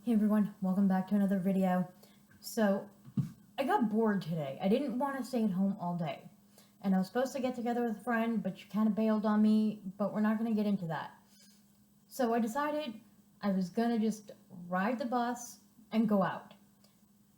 Hey everyone, welcome back to another video. So, I got bored today. I didn't want to stay at home all day. And I was supposed to get together with a friend, but she kind of bailed on me, but we're not going to get into that. So I decided I was going to just ride the bus and go out.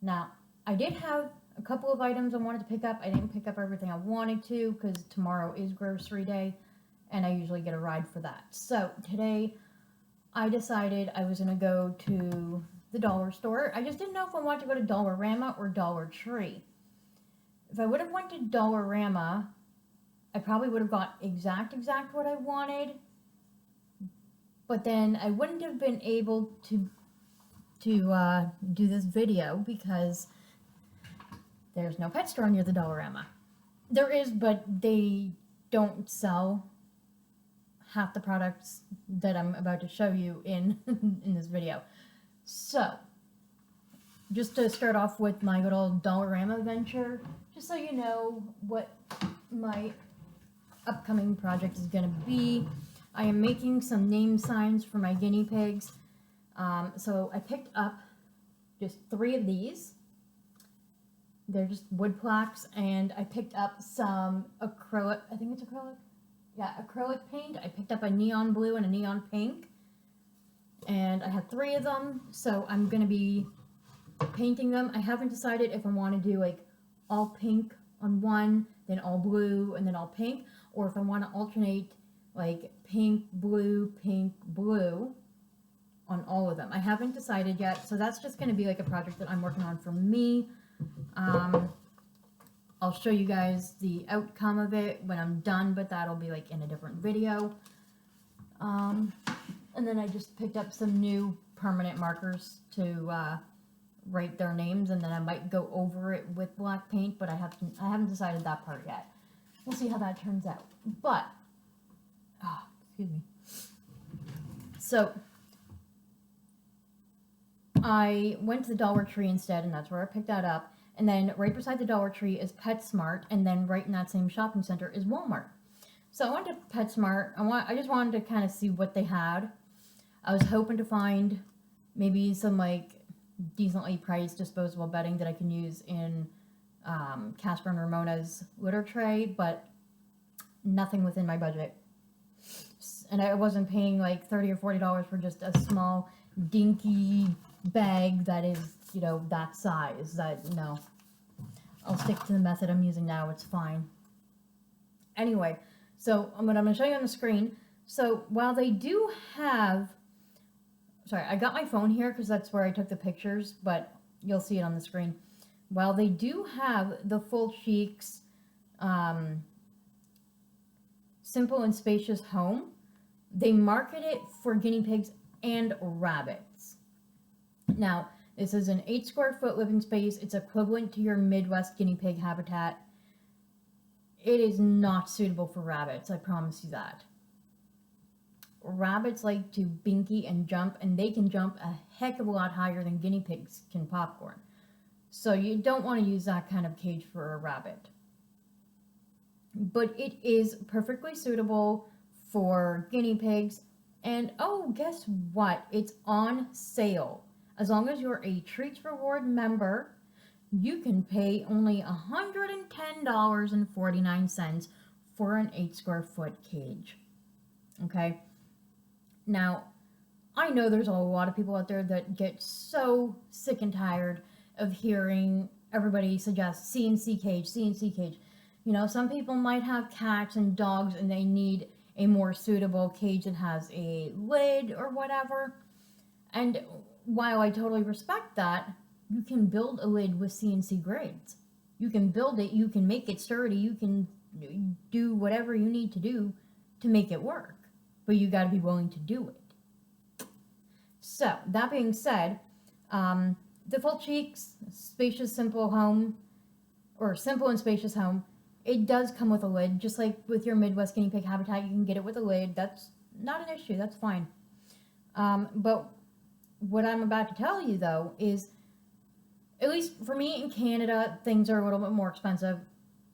Now, I did have a couple of items I wanted to pick up. I didn't pick up everything I wanted to because tomorrow is grocery day, and I usually get a ride for that. So, today I decided I was going to go to the dollar store. I just didn't know if I wanted to go to Dollarama or Dollar Tree. If I would have went to Dollarama, I probably would have got exact what I wanted, but then I wouldn't have been able to do this video because there's no pet store near the Dollarama. There is, but they don't sell half the products that I'm about to show you in this video. So, just to start off with my good old Dollarama adventure, just so you know what my upcoming project is going to be, I am making some name signs for my guinea pigs. So I picked up just 3 of these. They're just wood plaques, and I picked up some acrylic, I think it's acrylic? Yeah, acrylic paint. I picked up a neon blue and a neon pink, and I have 3 of them, so I'm going to be painting them. I haven't decided if I want to do like all pink on one, then all blue, and then all pink, or if I want to alternate like pink, blue on all of them. I haven't decided yet, so that's just going to be like a project that I'm working on for me. I'll show you guys the outcome of it when I'm done, but that'll be like in a different video. And then I just picked up some new permanent markers to write their names, and then I might go over it with black paint, but I haven't decided that part yet. We'll see how that turns out. But, excuse me. So, I went to the Dollar Tree instead, and that's where I picked that up. And then right beside the Dollar Tree is PetSmart, and then right in that same shopping center is Walmart. So I went to PetSmart. I just wanted to kind of see what they had. I was hoping to find maybe some like decently priced disposable bedding that I can use in Casper and Ramona's litter tray, but nothing within my budget. And I wasn't paying like $30 or $40 for just a small dinky bag that is, you know, that size. No. I'll stick to the method I'm using now. It's fine. Anyway, so what I'm going to show you on the screen. So while they do have, sorry, I got my phone here because that's where I took the pictures, but you'll see it on the screen. While they do have the Full Cheeks Simple and Spacious Home, they market it for guinea pigs and rabbits. Now, this is an 8 square foot living space. It's equivalent to your Midwest guinea pig habitat. It is not suitable for rabbits, I promise you that. Rabbits like to binky and jump, and they can jump a heck of a lot higher than guinea pigs can popcorn. So you don't want to use that kind of cage for a rabbit. But it is perfectly suitable for guinea pigs. And oh, guess what? It's on sale. As long as you're a Treats Reward member, you can pay only $110.49 for an 8 square foot cage. Okay? Now, I know there's a lot of people out there that get so sick and tired of hearing everybody suggest CNC cage, CNC cage. You know, some people might have cats and dogs and they need a more suitable cage that has a lid or whatever. And while I totally respect that, you can build a lid with CNC grades. You can build it, you can make it sturdy, you can do whatever you need to do to make it work. But you got to be willing to do it. So, that being said, the Full Cheeks Spacious Simple Home, or Simple and Spacious Home, it does come with a lid. Just like with your Midwest guinea pig habitat, you can get it with a lid. That's not an issue, that's fine. But what I'm about to tell you, though, is, at least for me in Canada, things are a little bit more expensive.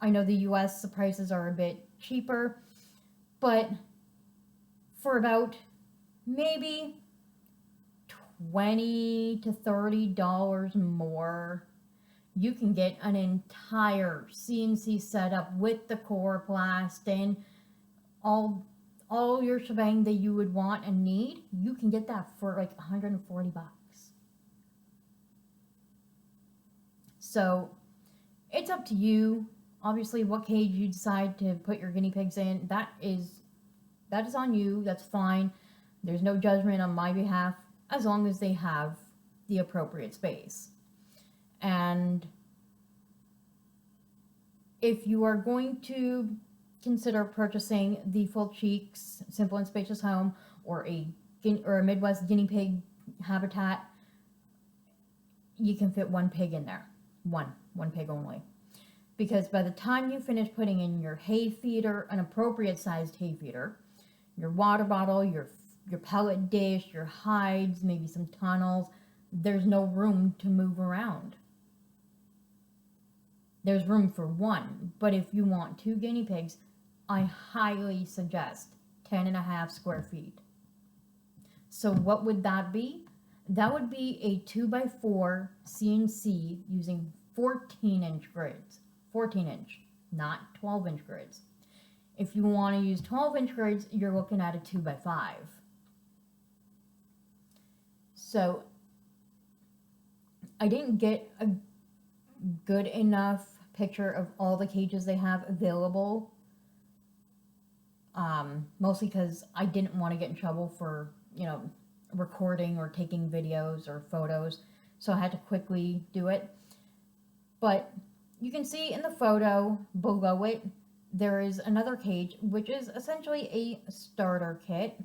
I know the US, the prices are a bit cheaper, but for about maybe $20 to $30 more, you can get an entire CNC setup with the coroplast and all your shebang that you would want and need. You can get that for like $140. So it's up to you. Obviously, what cage you decide to put your guinea pigs in, that is on you. That's fine. There's no judgment on my behalf as long as they have the appropriate space. And if you are going to consider purchasing the Full Cheeks Simple and Spacious Home or a Midwest guinea pig habitat, you can fit one pig in there. One pig only. Because by the time you finish putting in your hay feeder, an appropriate sized hay feeder, your water bottle, your pellet dish, your hides, maybe some tunnels, there's no room to move around. There's room for one, but if you want 2 guinea pigs, I highly suggest 10.5 square feet. So what would that be? That would be a 2x4 CNC using 14-inch grids. 14-inch, not 12-inch grids. If you want to use 12-inch grids, you're looking at a 2x5. So I didn't get a good enough picture of all the cages they have available, mostly because I didn't want to get in trouble for, recording or taking videos or photos, so I had to quickly do it. But you can see in the photo below it, there is another cage, which is essentially a starter kit,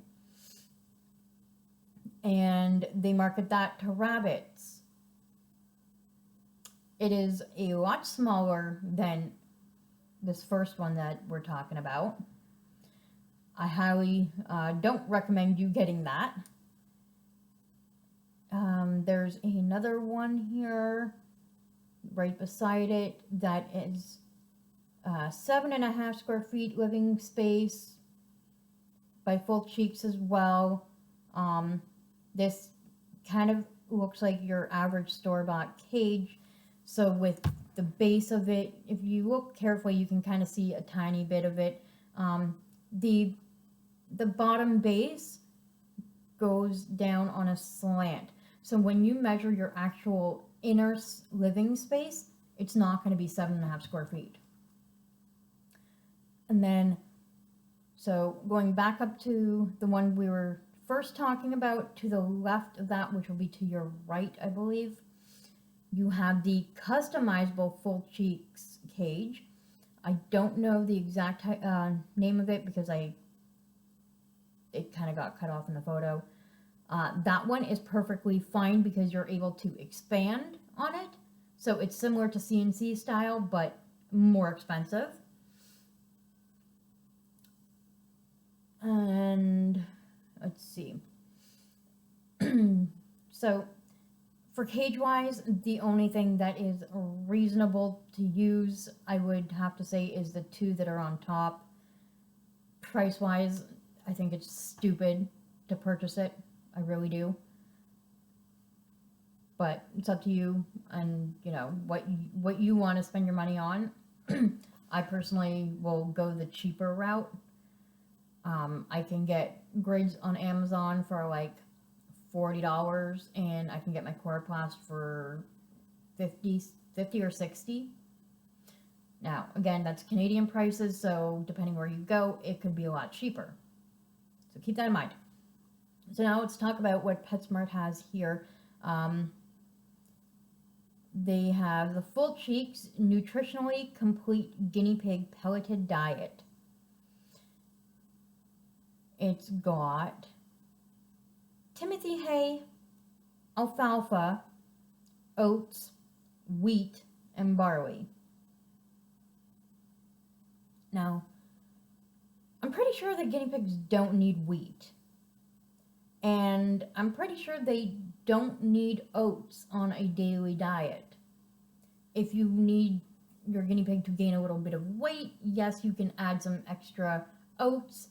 and they market that to rabbits. It is a lot smaller than this first one that we're talking about. I highly don't recommend you getting that. There's another one here right beside it that is 7.5 square feet living space by Full Cheeks as well. This kind of looks like your average store-bought cage. So with the base of it, if you look carefully, you can kind of see a tiny bit of it. The bottom base goes down on a slant. So when you measure your actual inner living space, it's not going to be 7.5 square feet. And then, so going back up to the one we were first talking about, to the left of that, which will be to your right, I believe, you have the customizable Full Cheeks cage. I don't know the exact name of it because it kind of got cut off in the photo. That one is perfectly fine because you're able to expand on it. So it's similar to CNC style, but more expensive. And let's see. So for cage-wise, the only thing that is reasonable to use, I would have to say, is the 2 that are on top. Price-wise, I think it's stupid to purchase it. I really do. But it's up to you and, what you want to spend your money on. I personally will go the cheaper route. I can get grids on Amazon for like $40, and I can get my coroplast for $50 or $60. Now, again, that's Canadian prices, so depending where you go, it could be a lot cheaper. So keep that in mind. So now let's talk about what PetSmart has here. They have the Full Cheeks Nutritionally Complete Guinea Pig Pelleted Diet. It's got Timothy hay, alfalfa, oats, wheat, and barley. Now, I'm pretty sure that guinea pigs don't need wheat. And I'm pretty sure they don't need oats on a daily diet. If you need your guinea pig to gain a little bit of weight, yes, you can add some extra oats.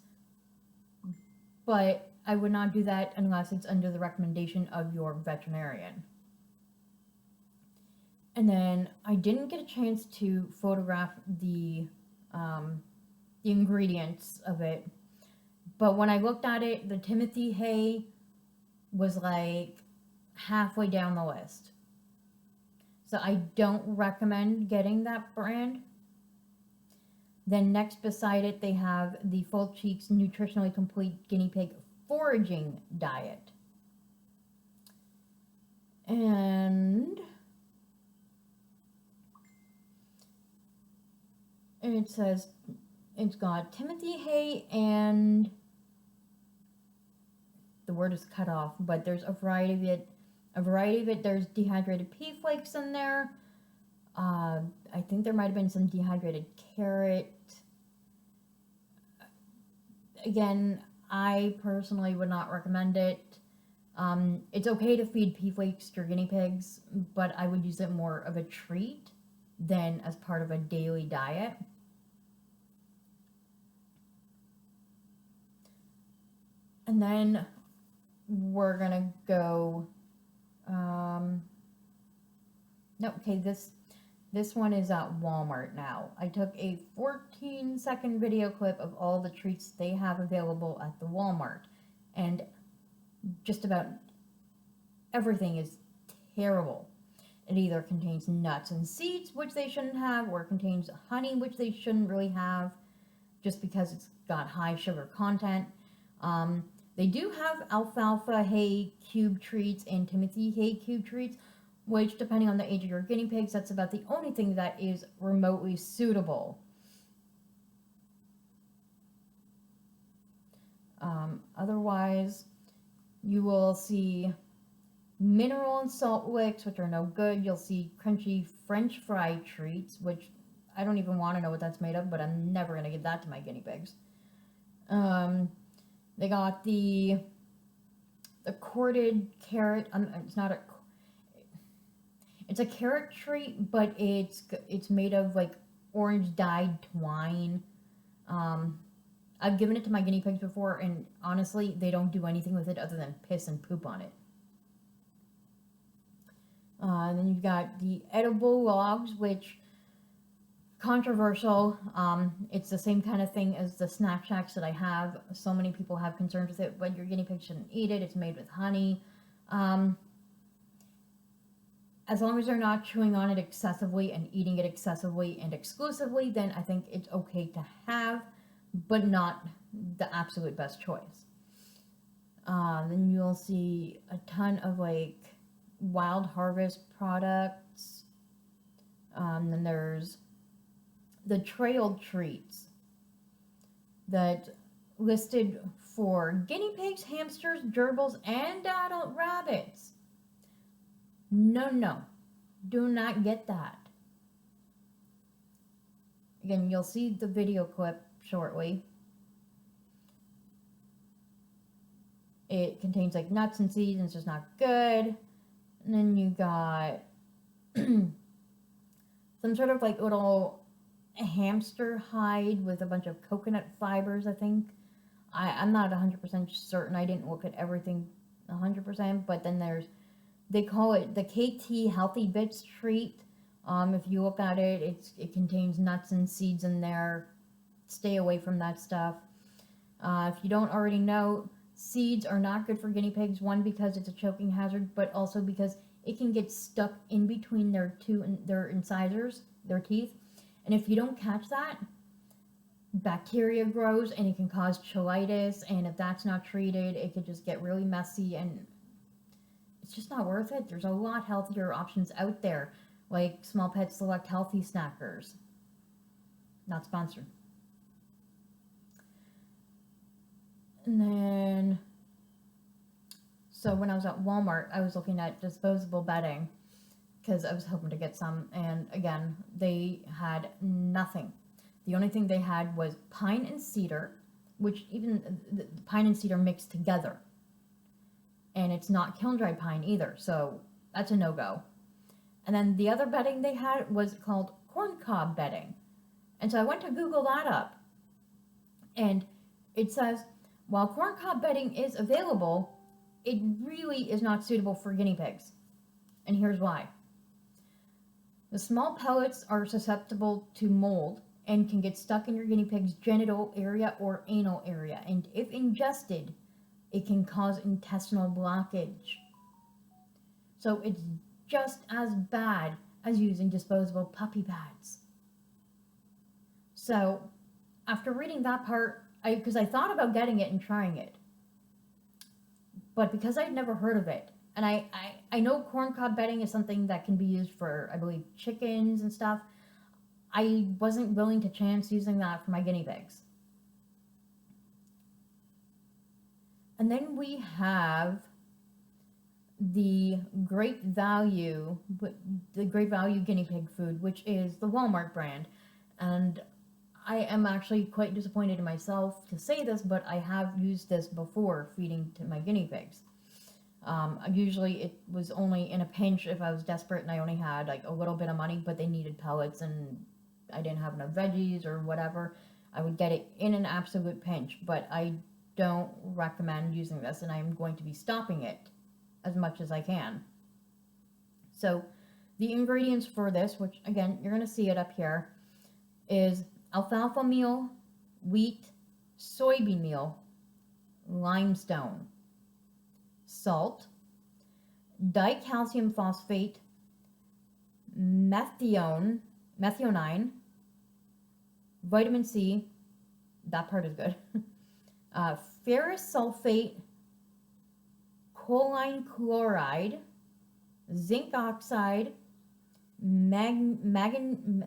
But I would not do that unless it's under the recommendation of your veterinarian. And then I didn't get a chance to photograph the ingredients of it, but when I looked at it, the Timothy hay was like halfway down the list. So I don't recommend getting that brand. Then next beside it, they have the Full Cheeks Nutritionally Complete Guinea Pig Foraging Diet. And it says it's got Timothy hay and the word is cut off, but there's a variety of it. There's dehydrated pea flakes in there. I think there might have been some dehydrated carrot. Again, I personally would not recommend it. It's okay to feed pea flakes to your guinea pigs, but I would use it more of a treat than as part of a daily diet. And then we're gonna go, no, okay, this one is at Walmart now. I took a 14-second video clip of all the treats they have available at the Walmart, and just about everything is terrible. It either contains nuts and seeds, which they shouldn't have, or it contains honey, which they shouldn't really have, just because it's got high sugar content. They do have alfalfa hay cube treats and Timothy hay cube treats, which, depending on the age of your guinea pigs, that's about the only thing that is remotely suitable. Otherwise, you will see mineral and salt licks, which are no good. You'll see crunchy French fry treats, which I don't even want to know what that's made of, but I'm never going to give that to my guinea pigs. They got the corded carrot. It's a carrot treat, but it's made of like orange dyed twine. I've given it to my guinea pigs before, and honestly, they don't do anything with it other than piss and poop on it. And then you've got the edible logs, which controversial. It's the same kind of thing as the snack shacks that I have. So many people have concerns with it, but your guinea pig shouldn't eat it. It's made with honey. As long as they're not chewing on it excessively and eating it excessively and exclusively, then I think it's okay to have, but not the absolute best choice. Then you'll see a ton of like Wild Harvest products. Then there's the trail treats that listed for guinea pigs, hamsters, gerbils, and adult rabbits. No, do not get that. Again, you'll see the video clip shortly. It contains like nuts and seeds, and it's just not good. And then you got some sort of like little hamster hide with a bunch of coconut fibers, I think. I'm not 100% certain. I didn't look at everything 100%, but then they call it the KT Healthy Bits treat. If you look at it, it contains nuts and seeds in there. Stay away from that stuff. If you don't already know, seeds are not good for guinea pigs. One, because it's a choking hazard, but also because it can get stuck in between their incisors, their teeth. And if you don't catch that, bacteria grows and it can cause cheilitis. And if that's not treated, it could just get really messy, and it's just not worth it. There's a lot healthier options out there, like Small Pet Select Healthy Snackers. Not sponsored. And then, so when I was at Walmart, I was looking at disposable bedding because I was hoping to get some, and again, they had nothing. The only thing they had was pine and cedar, which even the pine and cedar mixed together. And it's not kiln-dried pine either, so that's a no-go. And then the other bedding they had was called corncob bedding. And so I went to Google that up, and it says While corncob bedding is available, it really is not suitable for guinea pigs. And here's why. The small pellets are susceptible to mold and can get stuck in your guinea pig's genital area or anal area. And if ingested, it can cause intestinal blockage. So it's just as bad as using disposable puppy pads. So after reading that part, because I thought about getting it and trying it, but because I'd never heard of it, and I know corncob bedding is something that can be used for, I believe, chickens and stuff, I wasn't willing to chance using that for my guinea pigs. And then we have the Great Value guinea pig food, which is the Walmart brand. And I am actually quite disappointed in myself to say this, but I have used this before feeding to my guinea pigs. Usually it was only in a pinch if I was desperate and I only had like a little bit of money, but they needed pellets and I didn't have enough veggies or whatever. I would get it in an absolute pinch, but I don't recommend using this, and I'm going to be stopping it as much as I can. So the ingredients for this, which again, you're going to see it up here, is alfalfa meal, wheat, soybean meal, limestone, salt, dicalcium phosphate, methionine, vitamin C, that part is good, ferrous sulfate, choline chloride, zinc oxide, manganese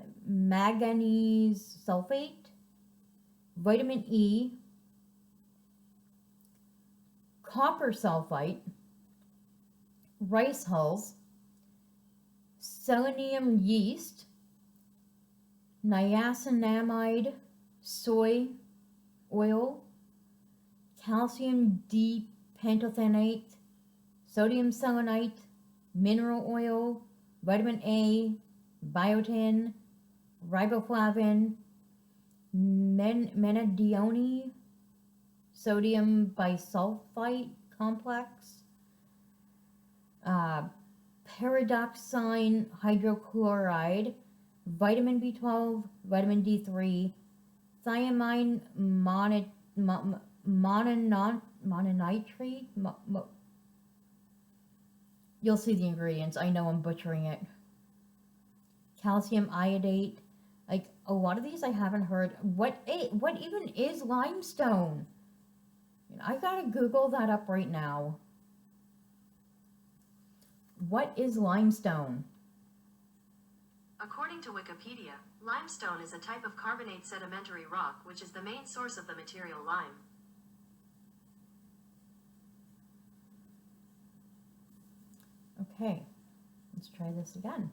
sulfate, vitamin E, copper sulfite, rice hulls, selenium yeast, niacinamide soy oil, calcium D-pantothenate, sodium selenite, mineral oil, vitamin A, biotin, riboflavin, menadione, sodium bisulfite complex, pyridoxine hydrochloride, vitamin B12, vitamin D3, thiamine mononitrate. You'll see the ingredients. I know I'm butchering it. Calcium iodate. Like, a lot of these I haven't heard. What even is limestone? I gotta Google that up right now. What is limestone? According to Wikipedia, limestone is a type of carbonate sedimentary rock which is the main source of the material lime. Okay, let's try this again.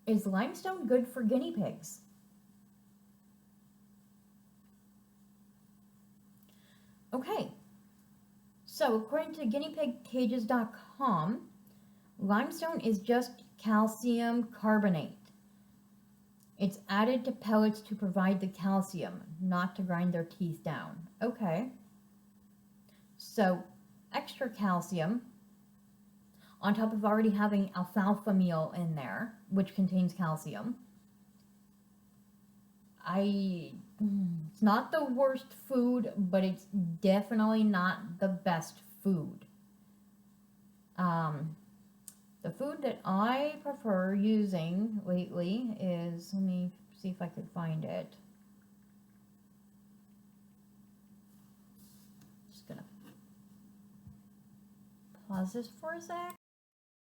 Is limestone good for guinea pigs? Okay, so according to guineapigcages.com, limestone is just calcium carbonate. It's added to pellets to provide the calcium, not to grind their teeth down. Okay, so extra calcium on top of already having alfalfa meal in there, which contains calcium. It's not the worst food, but it's definitely not the best food. The food that I prefer using lately is, let me see if I could find it. Just gonna pause this for a sec.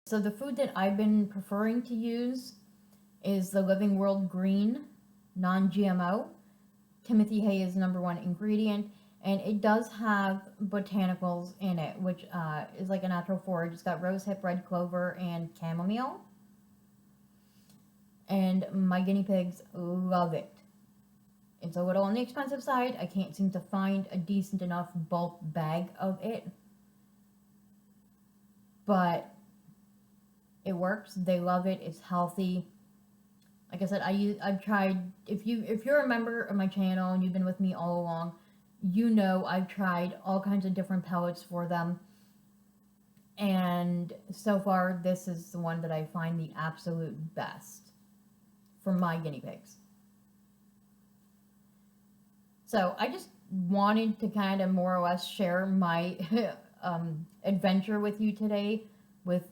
So the food that I've been preferring to use is the Living World Green non-GMO. Timothy Hay is the #1 ingredient, and it does have botanicals in it, which is like a natural forage. It's got rosehip, red clover, and chamomile. And my guinea pigs love it. It's a little on the expensive side. I can't seem to find a decent enough bulk bag of it. But it works. They love it. It's healthy. Like I said, I've tried. If you're a member of my channel and you've been with me all along, you know I've tried all kinds of different pellets for them. And so far, this is the one that I find the absolute best for my guinea pigs. So I just wanted to kind of more or less share my adventure with you today with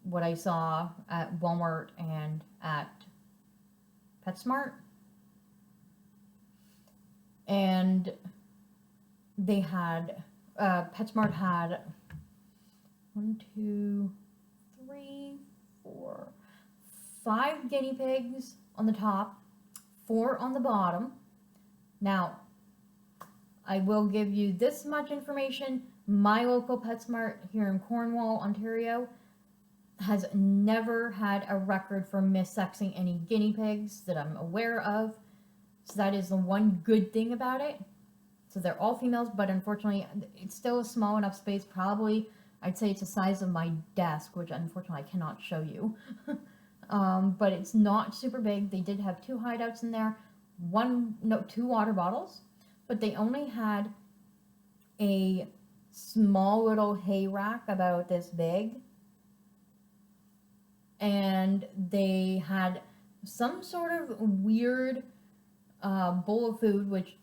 what I saw at Walmart and at PetSmart. And they had, PetSmart had 1, 2, 3, 4, 5 guinea pigs on the top, 4 on the bottom. Now, I will give you this much information. My local PetSmart here in Cornwall, Ontario, has never had a record for missexing any guinea pigs that I'm aware of. So that is the one good thing about it. So they're all females, but unfortunately, it's still a small enough space. Probably, I'd say it's the size of my desk, which unfortunately I cannot show you. But it's not super big. They did have 2 hideouts in there, 2 water bottles, but they only had a small little hay rack about this big, and they had some sort of weird bowl of food, which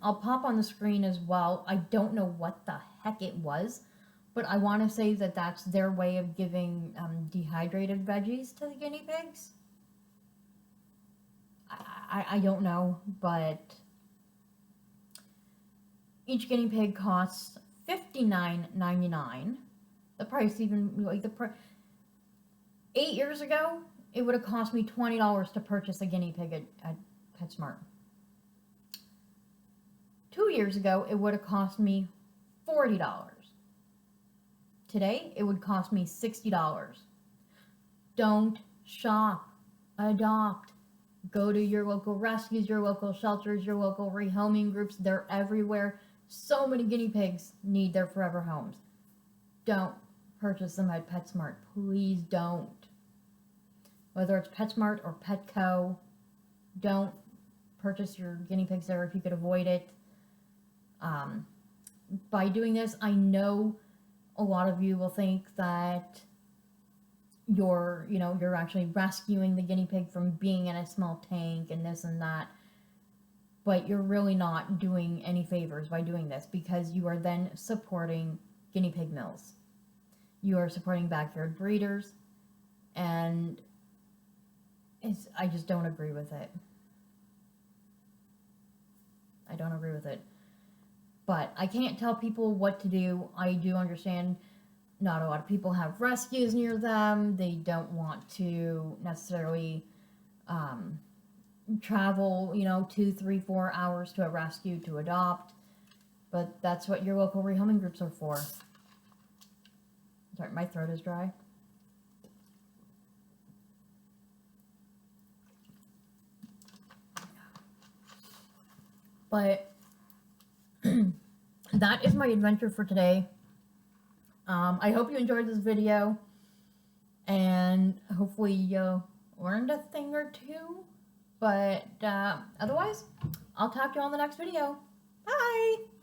I'll pop on the screen as well. I don't know what the heck it was, but I want to say that that's their way of giving dehydrated veggies to the guinea pigs. I don't know, but each guinea pig costs $59.99. The price even, like, 8 years ago, it would have cost me $20 to purchase a guinea pig at PetSmart. 2 years ago, it would have cost me $40. Today, it would cost me $60. Don't shop, adopt. Go to your local rescues, your local shelters, your local rehoming groups. They're everywhere. So many guinea pigs need their forever homes. Don't purchase them at PetSmart. Please don't. Whether it's PetSmart or Petco, don't purchase your guinea pigs there if you could avoid it. By doing this, I know a lot of you will think that you're actually rescuing the guinea pig from being in a small tank and this and that, but you're really not doing any favors by doing this, because you are then supporting guinea pig mills. You are supporting backyard breeders, and I just don't agree with it. I don't agree with it. But I can't tell people what to do. I do understand not a lot of people have rescues near them. They don't want to necessarily travel, 2, 3, 4 hours to a rescue to adopt. But that's what your local rehoming groups are for. Sorry, my throat is dry. But that is my adventure for today. I hope you enjoyed this video, and hopefully you learned a thing or two. But otherwise, I'll talk to you on the next video. Bye!